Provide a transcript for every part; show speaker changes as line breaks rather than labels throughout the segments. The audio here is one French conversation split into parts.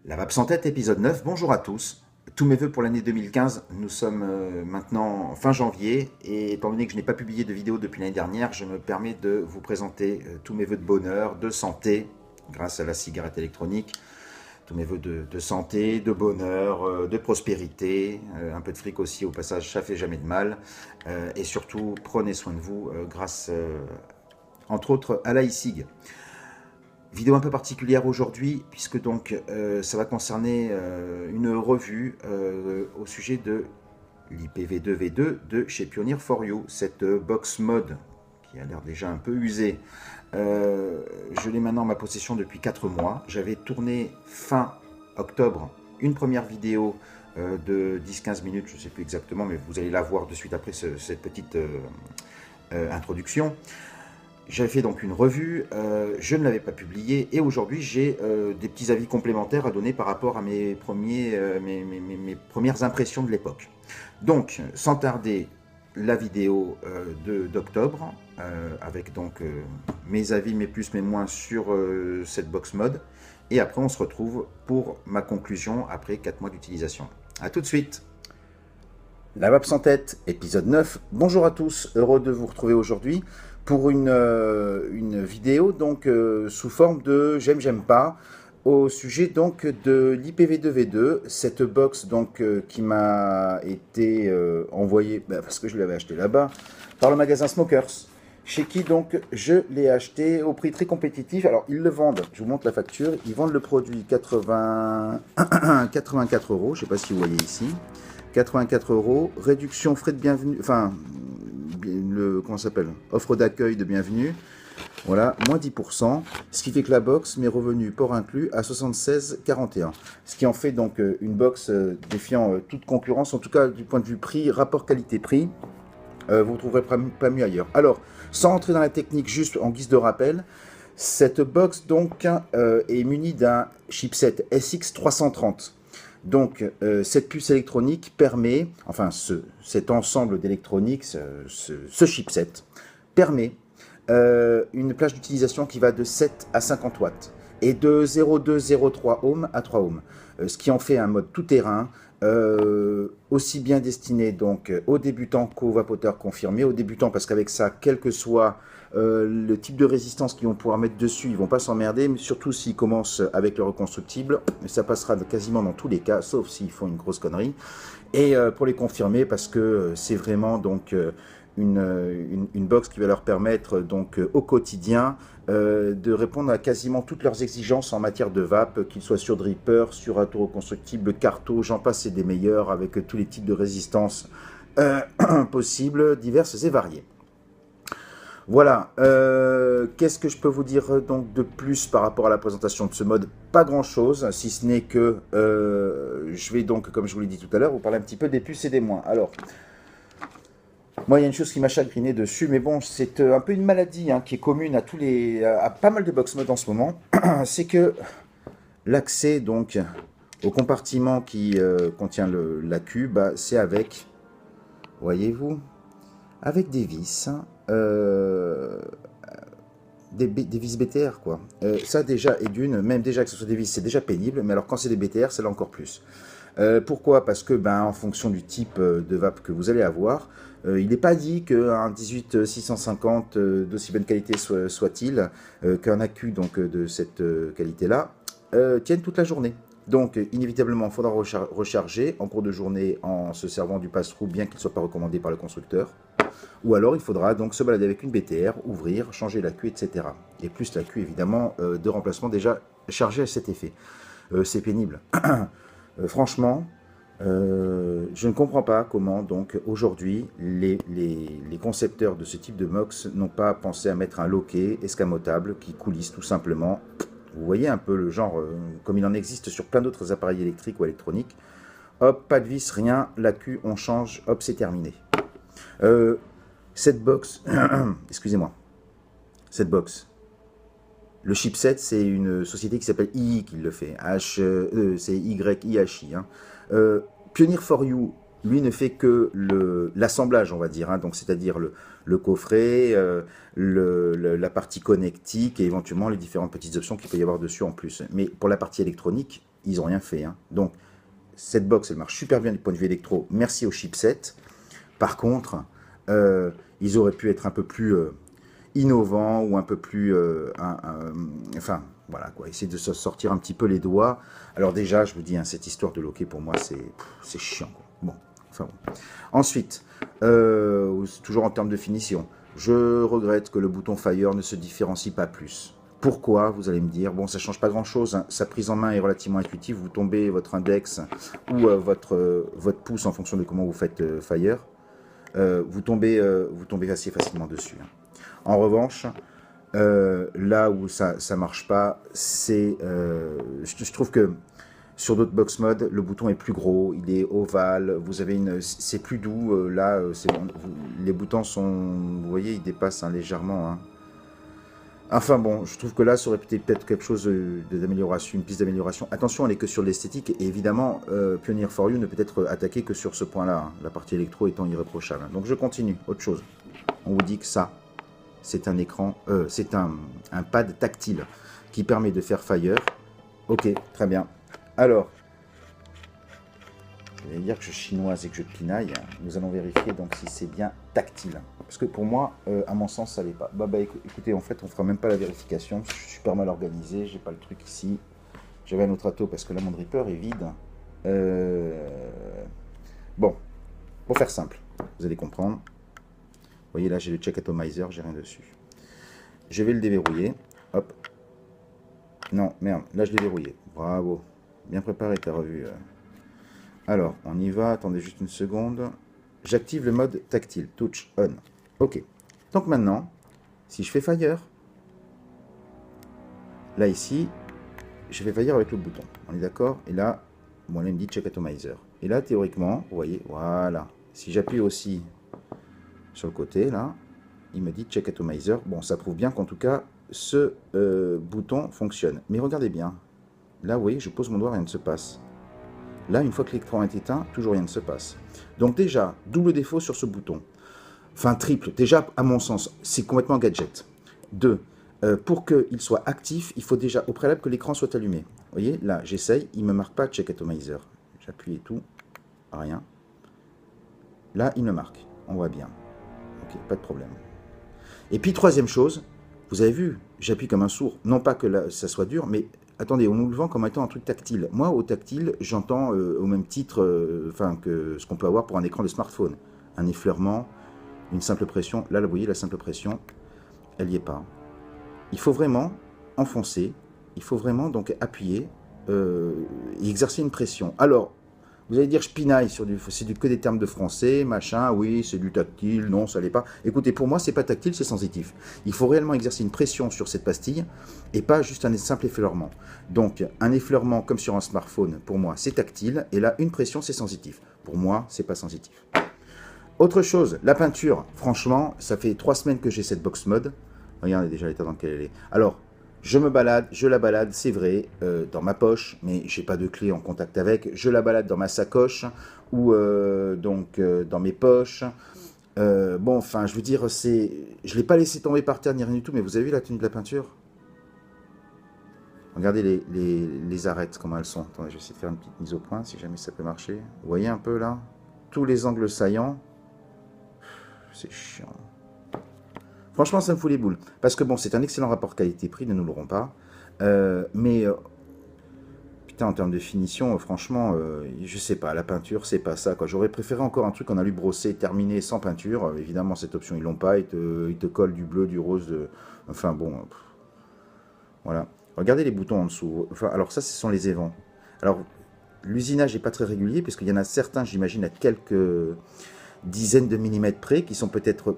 La Vape sans tête, épisode 9. Bonjour à tous. Tous mes voeux pour l'année 2015. Nous sommes maintenant fin janvier et étant donné que je n'ai pas publié de vidéo depuis l'année dernière, je me permets de vous présenter tous mes voeux de bonheur, de santé, grâce à la cigarette électronique. Tous mes voeux de santé, de bonheur, de prospérité, un peu de fric aussi au passage, ça fait jamais de mal. Et surtout, prenez soin de vous grâce, entre autres, à la e-cig. Vidéo un peu particulière aujourd'hui, puisque donc ça va concerner une revue au sujet de l'IPv2V2 de chez Pioneer for You, cette box mode qui a l'air déjà un peu usée. Je l'ai maintenant en ma possession depuis 4 mois. J'avais tourné fin octobre une première vidéo de 10-15 minutes, je ne sais plus exactement, mais vous allez la voir de suite après cette petite introduction. J'avais fait donc une revue, je ne l'avais pas publiée et aujourd'hui j'ai des petits avis complémentaires à donner par rapport à mes premières impressions de l'époque. Donc, sans tarder, la vidéo d'octobre avec donc mes avis, mes plus, mes moins sur cette box mode. Et après, on se retrouve pour ma conclusion après 4 mois d'utilisation. A tout de suite. La Vape sans tête, épisode 9. Bonjour à tous, heureux de vous retrouver aujourd'hui pour une vidéo donc sous forme de j'aime pas au sujet donc de l'IPv2V2, cette box donc qui m'a été envoyée parce que je l'avais acheté là-bas par le magasin Smokers, chez qui donc je l'ai acheté au prix très compétitif. Alors ils le vendent, je vous montre la facture, ils vendent le produit 84 euros, je ne sais pas si vous voyez ici. 84 euros, réduction frais de bienvenue, enfin, comment ça s'appelle, offre d'accueil de bienvenue, voilà, moins 10%, ce qui fait que la box, mes revenus port inclus, à 76,41. Ce qui en fait donc une box défiant toute concurrence, en tout cas du point de vue prix, rapport qualité-prix, vous ne trouverez pas mieux ailleurs. Alors, sans entrer dans la technique, juste en guise de rappel, cette box donc est munie d'un chipset SX330. Donc, cette puce électronique permet, enfin, cet ensemble d'électronique, ce chipset, permet une plage d'utilisation qui va de 7 à 50 watts et de 0,203 ohms à 3 ohms, ce qui en fait un mode tout-terrain, aussi bien destiné donc aux débutants qu'aux vapoteurs confirmés. Aux débutants parce qu'avec ça, quel que soit le type de résistance qu'ils vont pouvoir mettre dessus, ils vont pas s'emmerder, mais surtout s'ils commencent avec le reconstructible, ça passera quasiment dans tous les cas, sauf s'ils font une grosse connerie. Et pour les confirmer, parce que c'est vraiment donc une box qui va leur permettre donc au quotidien de répondre à quasiment toutes leurs exigences en matière de vape, qu'ils soient sur dripper, sur auto-reconstructible, carto, j'en passe et des meilleurs, avec tous les types de résistances possibles, diverses et variées. Voilà, qu'est-ce que je peux vous dire donc de plus par rapport à la présentation de ce mode? Pas grand chose, si ce n'est que je vais donc, comme je vous l'ai dit tout à l'heure, vous parler un petit peu des plus et des moins. Alors, moi, il y a une chose qui m'a chagriné dessus, mais bon, c'est un peu une maladie qui est commune à pas mal de box modes en ce moment. C'est que l'accès donc au compartiment qui contient l'AQ, c'est avec, voyez-vous, avec des vis, des vis BTR quoi. Ça déjà est même déjà que ce soit des vis, c'est déjà pénible, mais alors quand c'est des BTR, c'est là encore plus. Pourquoi? Parce que en fonction du type de vape que vous allez avoir, il n'est pas dit qu'un 18650 d'aussi bonne qualité soit-il, qu'un AQ donc, de cette qualité-là tienne toute la journée. Donc inévitablement, il faudra recharger en cours de journée en se servant du pass-through, bien qu'il ne soit pas recommandé par le constructeur. Ou alors il faudra donc se balader avec une BTR, ouvrir, changer l'AQ, etc. Et plus l'AQ évidemment de remplacement déjà chargé à cet effet. C'est pénible. Franchement, je ne comprends pas comment donc aujourd'hui les concepteurs de ce type de box n'ont pas pensé à mettre un loquet escamotable qui coulisse tout simplement. Vous voyez un peu le genre, comme il en existe sur plein d'autres appareils électriques ou électroniques. Hop, pas de vis, rien, l'AQ, on change, hop, c'est terminé. Cette box, excusez-moi, cette box, le chipset, c'est une société qui s'appelle II qui le fait, c'est YIHI. Pioneer for You, lui, ne fait que l'assemblage, on va dire, donc c'est-à-dire le coffret, la partie connectique et éventuellement les différentes petites options qu'il peut y avoir dessus en plus. Mais pour la partie électronique, ils n'ont rien fait. Hein. Donc, cette box, elle marche super bien du point de vue électro. Merci au chipset. Par contre, ils auraient pu être un peu plus innovants ou un peu plus... enfin, voilà, quoi. Essayer de se sortir un petit peu les doigts. Alors déjà, je vous dis, hein, cette histoire de loquet, pour moi, c'est chiant. Quoi. Bon, enfin bon. Ensuite, toujours en termes de finition, je regrette que le bouton Fire ne se différencie pas plus. Pourquoi, vous allez me dire, bon, ça change pas grand-chose, hein. Sa prise en main est relativement intuitive, vous tombez votre index ou votre pouce en fonction de comment vous faites Fire, vous tombez assez facilement dessus. Hein. En revanche, là où ça marche pas, c'est, je trouve que sur d'autres box modes, le bouton est plus gros, il est ovale, vous avez c'est plus doux, là, les boutons sont, vous voyez, ils dépassent hein, légèrement. Hein. Enfin bon, je trouve que là, ça aurait peut-être quelque chose d'amélioration, une piste d'amélioration. Attention, elle est que sur l'esthétique, et évidemment, Pioneer for You ne peut être attaqué que sur ce point-là, hein, la partie électro étant irréprochable. Donc je continue, autre chose. On vous dit que ça, c'est un écran, c'est un pad tactile qui permet de faire Fire. Ok, très bien. Alors, je vais dire que je chinoise et que je pinaille. Nous allons vérifier donc si c'est bien tactile. Parce que pour moi, à mon sens, ça l'est pas. Bah écoutez, en fait, on fera même pas la vérification. Je suis super mal organisé. J'ai pas le truc ici. J'avais un autre ato parce que là, mon dripper est vide. Bon, pour faire simple, vous allez comprendre. Vous voyez là, j'ai le check atomizer, j'ai rien dessus. Je vais le déverrouiller. Hop. Non, merde, là je l'ai verrouillé. Bravo. Bien préparé ta revue. Alors, on y va. Attendez juste une seconde. J'active le mode tactile. Touch on. Ok. Donc maintenant, si je fais Fire, là ici, je fais Fire avec le bouton. On est d'accord? Et là, bon, là il me dit Check Atomizer. Et là, théoriquement, vous voyez, voilà. Si j'appuie aussi sur le côté, là, il me dit Check Atomizer. Bon, ça prouve bien qu'en tout cas, ce bouton fonctionne. Mais regardez bien. Là, vous voyez, je pose mon doigt, rien ne se passe. Là, une fois que l'écran est éteint, toujours rien ne se passe. Donc déjà, double défaut sur ce bouton. Enfin, triple. Déjà, à mon sens, c'est complètement gadget. 2. Pour qu'il soit actif, il faut déjà au préalable que l'écran soit allumé. Vous voyez, là, j'essaye, il ne me marque pas Check Atomizer. J'appuie et tout, rien. Là, il me marque, on voit bien. Ok, pas de problème. Et puis, troisième chose, vous avez vu, j'appuie comme un sourd. Non pas que là, ça soit dur, mais attendez, on nous le vend comme étant un truc tactile. Moi, au tactile, j'entends au même titre que ce qu'on peut avoir pour un écran de smartphone. Un effleurement, une simple pression. Là, vous voyez, la simple pression, elle n'y est pas. Il faut vraiment enfoncer, il faut vraiment donc appuyer et exercer une pression. Alors, vous allez dire, je pinaille, c'est que des termes de français, machin, oui, c'est du tactile, non, ça l'est pas. Écoutez, pour moi, c'est pas tactile, c'est sensitif. Il faut réellement exercer une pression sur cette pastille et pas juste un simple effleurement. Donc, un effleurement comme sur un smartphone, pour moi, c'est tactile, et là, une pression, c'est sensitif. Pour moi, c'est pas sensitif. Autre chose, la peinture, franchement, ça fait 3 semaines que j'ai cette box mode. Regardez déjà l'état dans lequel elle est. Alors, je la balade, c'est vrai, dans ma poche, mais j'ai pas de clé en contact avec. Je la balade dans ma sacoche ou dans mes poches. Bon, enfin, je veux dire, je l'ai pas laissé tomber par terre ni rien du tout, mais vous avez vu la tenue de la peinture? Regardez les arêtes, comment elles sont. Attendez, je vais essayer de faire une petite mise au point, si jamais ça peut marcher. Vous voyez un peu là? Tous les angles saillants. C'est chiant. Franchement, ça me fout les boules. Parce que bon, c'est un excellent rapport qualité-prix, ne nous l'aurons pas. Putain, en termes de finition, franchement, je sais pas, la peinture, c'est pas ça, quoi. J'aurais préféré encore un truc en alu brossé, terminé, sans peinture. Évidemment, cette option, ils l'ont pas. Ils te collent du bleu, du rose. Enfin, bon. Voilà. Regardez les boutons en dessous. Enfin, alors ça, ce sont les évents. Alors, l'usinage n'est pas très régulier, puisqu'il y en a certains, j'imagine, à quelques dizaines de millimètres près, qui sont peut-être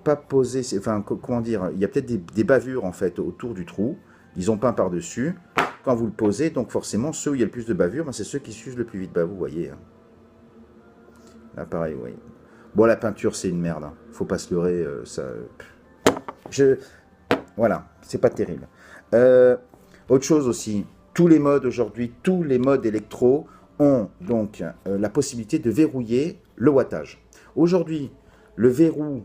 pas posés, enfin comment dire, il y a peut-être des bavures en fait autour du trou, ils ont peint par-dessus, quand vous le posez, donc forcément ceux où il y a le plus de bavures, ben, c'est ceux qui s'usent le plus vite, bah vous voyez, hein. Là pareil, oui. Bon, la peinture c'est une merde, hein. Faut pas se leurrer, voilà, c'est pas terrible. Autre chose aussi, tous les modes aujourd'hui, tous les modes électro ont donc la possibilité de verrouiller le wattage. Aujourd'hui, le verrou,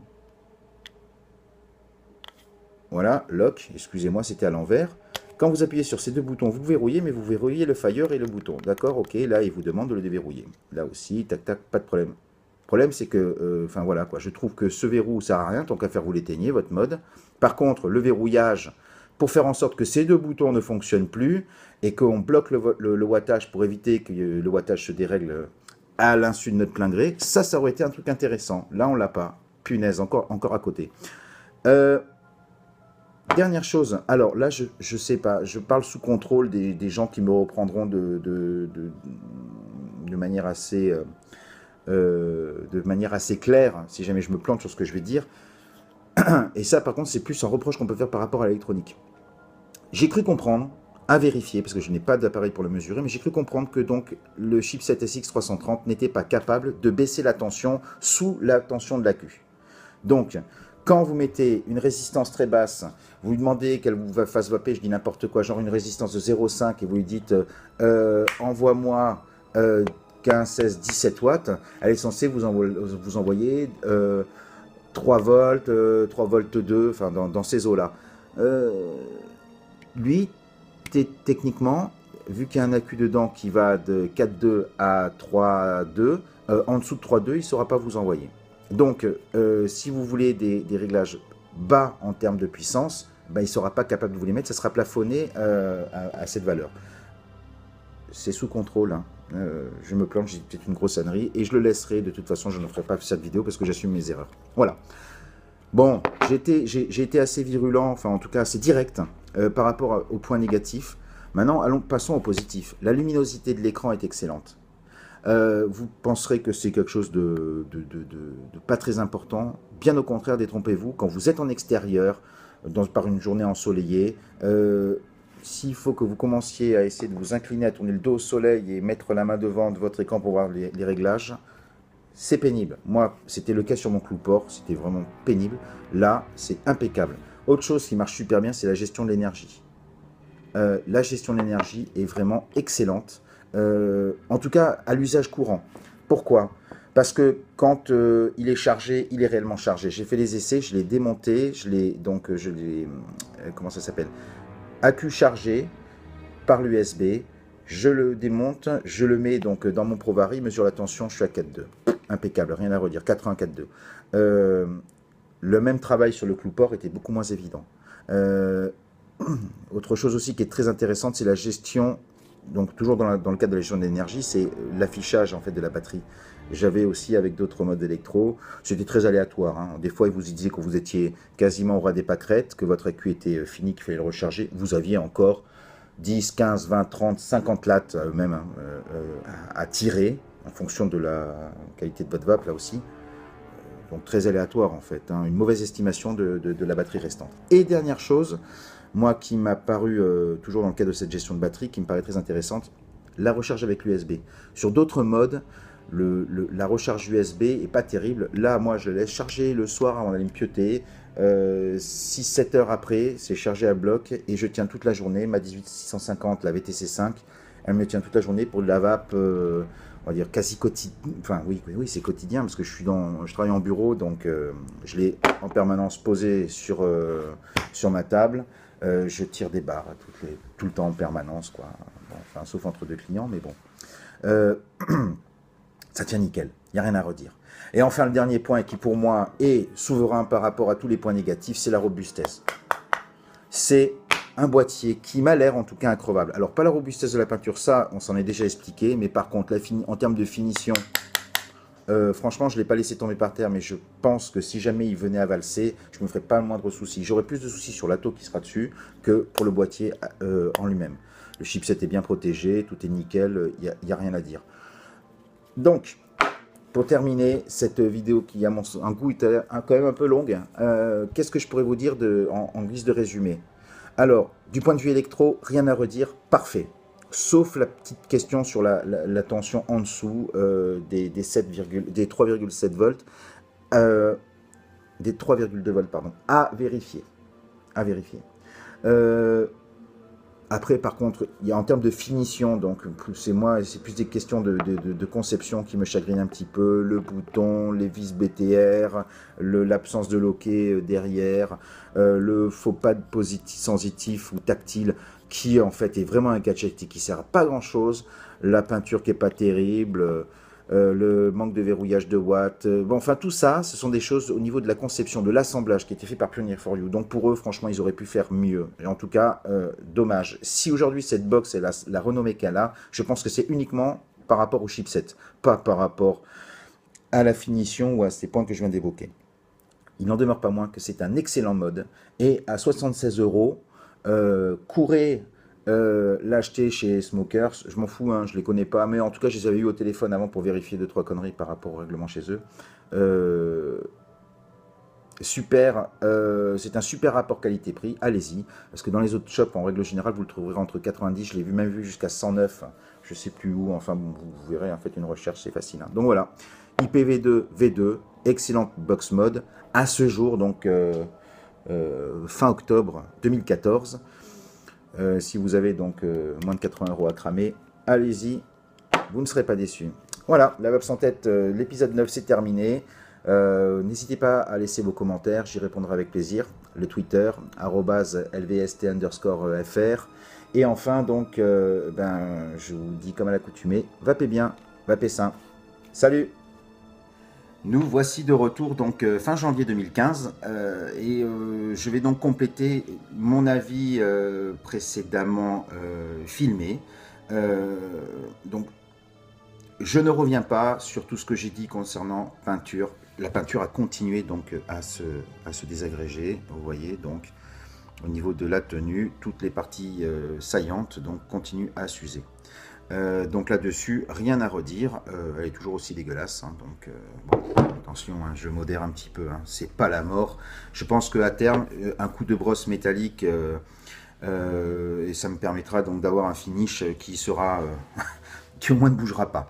voilà, lock, excusez-moi, c'était à l'envers. Quand vous appuyez sur ces deux boutons, vous verrouillez, mais vous verrouillez le Fire et le bouton. D'accord, ok, là, il vous demande de le déverrouiller. Là aussi, tac, tac, pas de problème. Le problème, c'est que, enfin voilà, quoi, je trouve que ce verrou ne sert à rien, tant qu'à faire, vous l'éteignez, votre mode. Par contre, le verrouillage, pour faire en sorte que ces deux boutons ne fonctionnent plus, et qu'on bloque le wattage pour éviter que le wattage se dérègle à l'insu de notre plein gré, ça aurait été un truc intéressant. Là, on l'a pas. Punaise, encore à côté. Dernière chose, alors là, je sais pas, je parle sous contrôle des gens qui me reprendront de manière assez, claire, si jamais je me plante sur ce que je vais dire. Et ça, par contre, c'est plus un reproche qu'on peut faire par rapport à l'électronique. J'ai cru comprendre, à vérifier, parce que je n'ai pas d'appareil pour le mesurer, mais j'ai cru comprendre que donc le chipset SX330 n'était pas capable de baisser la tension sous la tension de l'accu. Donc, quand vous mettez une résistance très basse, vous lui demandez qu'elle vous fasse vaper, je dis n'importe quoi, genre une résistance de 0,5 et vous lui dites envoie-moi 15, 16, 17 watts, elle est censée vous envoyer 3 volts, 3 volts 2, enfin dans ces eaux-là. Lui, techniquement, vu qu'il y a un accu dedans qui va de 4,2 à 3,2, en dessous de 3,2, il ne saura pas vous envoyer. Donc, si vous voulez des réglages bas en termes de puissance, ben, il ne sera pas capable de vous les mettre, ça sera plafonné à cette valeur. C'est sous contrôle, hein. Je me plante, j'ai peut-être une grosse ânerie, et je le laisserai, de toute façon, je ne ferai pas cette vidéo parce que j'assume mes erreurs. Voilà. Bon, j'ai été assez virulent, enfin en tout cas assez direct par rapport aux points négatifs. Maintenant, passons au positif. La luminosité de l'écran est excellente. Vous penserez que c'est quelque chose de pas très important. Bien au contraire, détrompez-vous. Quand vous êtes en extérieur, par une journée ensoleillée, s'il faut que vous commenciez à essayer de vous incliner, à tourner le dos au soleil et mettre la main devant de votre écran pour voir les réglages, c'est pénible. Moi, c'était le cas sur mon Clouport, c'était vraiment pénible. Là, c'est impeccable. Autre chose qui marche super bien, c'est la gestion de l'énergie. La gestion de l'énergie est vraiment excellente. En tout cas à l'usage courant. Pourquoi? Parce que quand il est chargé, il est réellement chargé. J'ai fait les essais, je l'ai démonté, comment ça s'appelle? Accu chargé par l'USB, je le démonte, je le mets donc dans mon Provari, mesure la tension, je suis à 4,2. Impeccable, rien à redire, 84,2. Le même travail sur le Clouport était beaucoup moins évident. Autre chose aussi qui est très intéressante, c'est la gestion. Donc toujours dans le cadre de la gestion de l'énergie, c'est l'affichage en fait de la batterie. J'avais aussi avec d'autres modes électro, c'était très aléatoire, hein. Des fois, ils vous disaient que vous étiez quasiment au ras des pâquerettes, que votre accu était fini, qu'il fallait le recharger. Vous aviez encore 10, 15, 20, 30, 50 lattes même à tirer, en fonction de la qualité de votre vape là aussi. Donc très aléatoire en fait, hein. Une mauvaise estimation de la batterie restante. Et dernière chose, moi qui m'a paru, toujours dans le cadre de cette gestion de batterie, qui me paraît très intéressante, la recharge avec l'USB. Sur d'autres modes, la recharge USB est pas terrible. Là, moi, je laisse charger le soir avant d'aller me pioter. 6-7 heures après, c'est chargé à bloc et je tiens toute la journée. Ma 18650, la VTC5, elle me tient toute la journée pour de la vape, on va dire quasi quotidien. Enfin, oui, c'est quotidien parce que je travaille en bureau, donc je l'ai en permanence posé sur ma table. Je tire des barres tout le temps en permanence, quoi. Bon, enfin, sauf entre deux clients, mais bon. Ça tient nickel, il n'y a rien à redire. Et enfin, le dernier point qui pour moi est souverain par rapport à tous les points négatifs, c'est la robustesse. C'est un boîtier qui m'a l'air en tout cas increvable. Alors pas la robustesse de la peinture, ça on s'en est déjà expliqué, mais par contre en termes de finition, franchement je ne l'ai pas laissé tomber par terre, mais je pense que si jamais il venait à valser, je ne me ferais pas le moindre souci. J'aurais plus de soucis sur l'atto qui sera dessus que pour le boîtier en lui-même. Le chipset est bien protégé, tout est nickel, il n'y a rien à dire. Donc, pour terminer cette vidéo qui, à mon goût, est quand même un peu longue, qu'est-ce que je pourrais vous dire en guise de résumé? Alors, du point de vue électro, rien à redire, parfait. Sauf la petite question sur la tension en dessous des 3,7 volts, des 3,2 volts, pardon, à vérifier. Après, par contre, il y a en termes de finition, donc c'est plus des questions de conception qui me chagrinent un petit peu. Le bouton, les vis BTR, l'absence de loquet derrière, le faux pad positif, sensitif ou tactile, qui en fait est vraiment un gadget qui sert à pas grand chose. La peinture qui est pas terrible. Le manque de verrouillage de watts. Bon, enfin, tout ça, ce sont des choses au niveau de la conception, de l'assemblage qui a été fait par Pioneer for You. Donc pour eux, franchement, ils auraient pu faire mieux. Et en tout cas, dommage. Si aujourd'hui cette box est la renommée qu'elle a, je pense que c'est uniquement par rapport au chipset, pas par rapport à la finition ou à ces points que je viens d'évoquer. Il n'en demeure pas moins que c'est un excellent mode. Et à 76 euros, courez l'acheter chez Smokers, je m'en fous, hein, je les connais pas, mais en tout cas je les avais eu au téléphone avant pour vérifier 2-3 conneries par rapport au règlement chez eux. Super, c'est un super rapport qualité-prix, allez-y, parce que dans les autres shops en règle générale vous le trouverez entre 90, je l'ai même vu jusqu'à 109, je sais plus où, enfin vous verrez, faites une recherche, c'est facile. Hein. Donc voilà, IPv2 V2, excellente box mode, à ce jour, donc fin octobre 2014. Si vous avez donc moins de 80 € à cramer, allez-y, vous ne serez pas déçus. Voilà, la Web sans tête, l'épisode 9 c'est terminé. N'hésitez pas à laisser vos commentaires, j'y répondrai avec plaisir. Le Twitter, @lvst_fr. Et enfin, donc, je vous dis comme à l'accoutumée, vapez bien, vapez sain. Salut! Nous voici de retour donc fin janvier 2015 et je vais donc compléter mon avis précédemment filmé. Donc je ne reviens pas sur tout ce que j'ai dit concernant peinture. La peinture a continué donc à se désagréger, vous voyez, donc au niveau de la tenue, toutes les parties saillantes donc continuent à s'user. Donc là-dessus, rien à redire, elle est toujours aussi dégueulasse, hein, donc bon, attention, hein, je modère un petit peu, hein, c'est pas la mort. Je pense qu'à terme, un coup de brosse métallique, et ça me permettra donc d'avoir un finish qui sera, qui au moins ne bougera pas.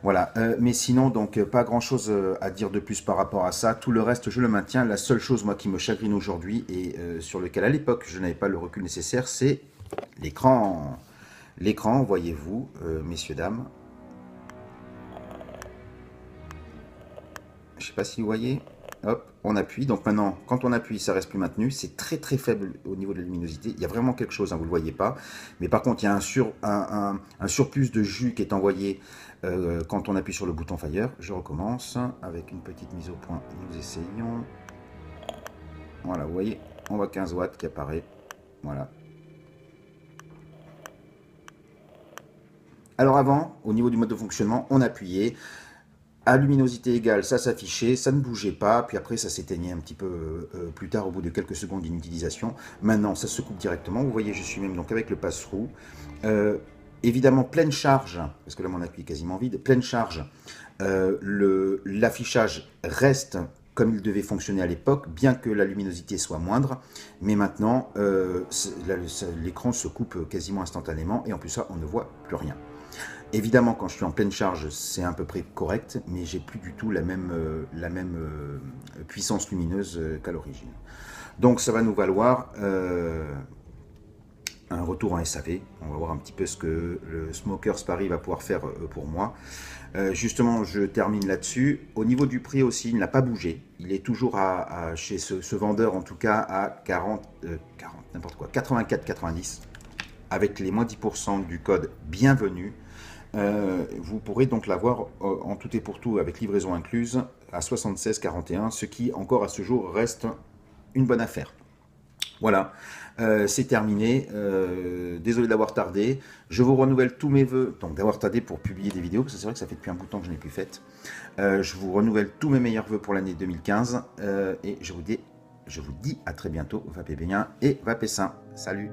Voilà, mais sinon, donc pas grand chose à dire de plus par rapport à ça. Tout le reste, je le maintiens. La seule chose, moi, qui me chagrine aujourd'hui et sur lequel à l'époque je n'avais pas le recul nécessaire, c'est l'écran. L'écran, voyez-vous, messieurs, dames. Je ne sais pas si vous voyez. Hop, on appuie. Donc maintenant, quand on appuie, ça reste plus maintenu. C'est très très faible au niveau de la luminosité. Il y a vraiment quelque chose, hein, vous ne le voyez pas. Mais par contre, il y a un surplus de jus qui est envoyé quand on appuie sur le bouton Fire. Je recommence avec une petite mise au point. Nous essayons. Voilà, vous voyez, on voit 15 watts qui apparaît. Voilà. Alors avant, au niveau du mode de fonctionnement, on appuyait, à luminosité égale, ça s'affichait, ça ne bougeait pas, puis après ça s'éteignait un petit peu plus tard au bout de quelques secondes d'inutilisation. Maintenant, ça se coupe directement, vous voyez, je suis même donc avec le pass-through. Évidemment, pleine charge, parce que là mon appui est quasiment vide, pleine charge, l'affichage reste comme il devait fonctionner à l'époque, bien que la luminosité soit moindre, mais maintenant, l'écran se coupe quasiment instantanément, et en plus ça, on ne voit plus rien. Évidemment, quand je suis en pleine charge, c'est à peu près correct, mais j'ai plus du tout la même puissance lumineuse qu'à l'origine. Donc ça va nous valoir un retour en SAV. On va voir un petit peu ce que le Smokers Paris va pouvoir faire pour moi. Justement, je termine là-dessus. Au niveau du prix aussi, il n'a pas bougé. Il est toujours chez ce vendeur, en tout cas, à 84,90 avec les moins 10% du code bienvenue. Vous pourrez donc l'avoir en tout et pour tout avec livraison incluse à 76,41, ce qui encore à ce jour reste une bonne affaire. Voilà, c'est terminé. Désolé d'avoir tardé. Je vous renouvelle tous mes vœux, donc d'avoir tardé pour publier des vidéos, parce que c'est vrai que ça fait depuis un bout de temps que je n'ai plus fait. Je vous renouvelle tous mes meilleurs vœux pour l'année 2015 et je vous dis à très bientôt. Vapez bien et vapez sain. Salut!